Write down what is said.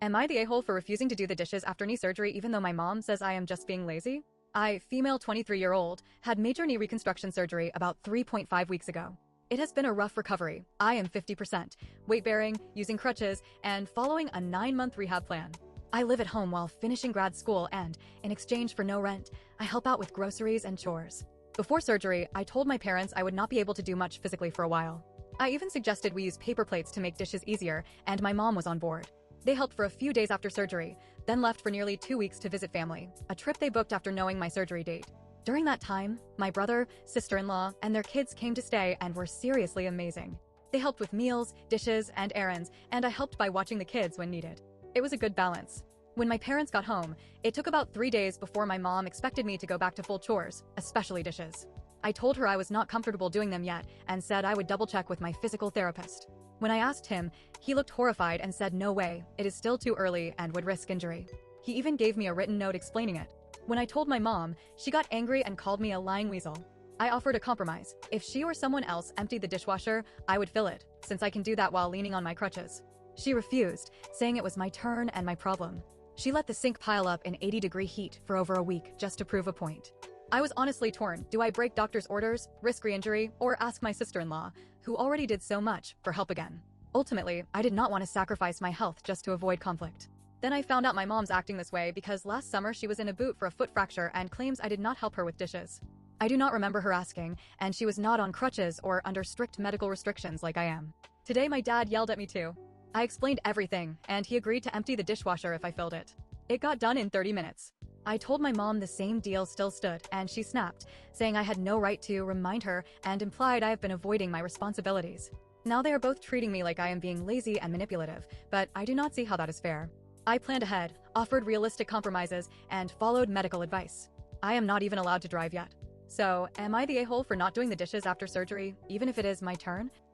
Am I the a-hole for refusing to do the dishes after knee surgery even though my mom says I am just being lazy? I, female 23-year-old, had major knee reconstruction surgery about 3.5 weeks ago. It has been a rough recovery. I am 50%, weight-bearing, using crutches, and following a 9-month rehab plan. I live at home while finishing grad school and, in exchange for no rent, I help out with groceries and chores. Before surgery, I told my parents I would not be able to do much physically for a while. I even suggested we use paper plates to make dishes easier, and my mom was on board. They helped for a few days after surgery, then left for nearly 2 weeks to visit family, a trip they booked after knowing my surgery date. During that time, my brother, sister-in-law, and their kids came to stay and were seriously amazing. They helped with meals, dishes, and errands, and I helped by watching the kids when needed. It was a good balance. When my parents got home, it took about 3 days before my mom expected me to go back to full chores, especially dishes. I told her I was not comfortable doing them yet and said I would double-check with my physical therapist. When I asked him, he looked horrified and said no way, it is still too early and would risk injury. He even gave me a written note explaining it. When I told my mom, she got angry and called me a lying weasel. I offered a compromise. If she or someone else emptied the dishwasher, I would fill it, since I can do that while leaning on my crutches. She refused, saying it was my turn and my problem. She let the sink pile up in 80-degree heat for over a week just to prove a point. I was honestly torn. Do I break doctor's orders, risk re-injury, or ask my sister-in-law, who already did so much, for help again? Ultimately, I did not want to sacrifice my health just to avoid conflict. Then I found out my mom's acting this way because last summer she was in a boot for a foot fracture and claims I did not help her with dishes. I do not remember her asking, and she was not on crutches or under strict medical restrictions like I am. Today my dad yelled at me too. I explained everything, and he agreed to empty the dishwasher if I filled it. It got done in 30 minutes. I told my mom the same deal still stood, and she snapped, saying I had no right to remind her and implied I have been avoiding my responsibilities. Now they are both treating me like I am being lazy and manipulative, but I do not see how that is fair. I planned ahead, offered realistic compromises, and followed medical advice. I am not even allowed to drive yet. So, am I the a-hole for not doing the dishes after surgery, even if it is my turn?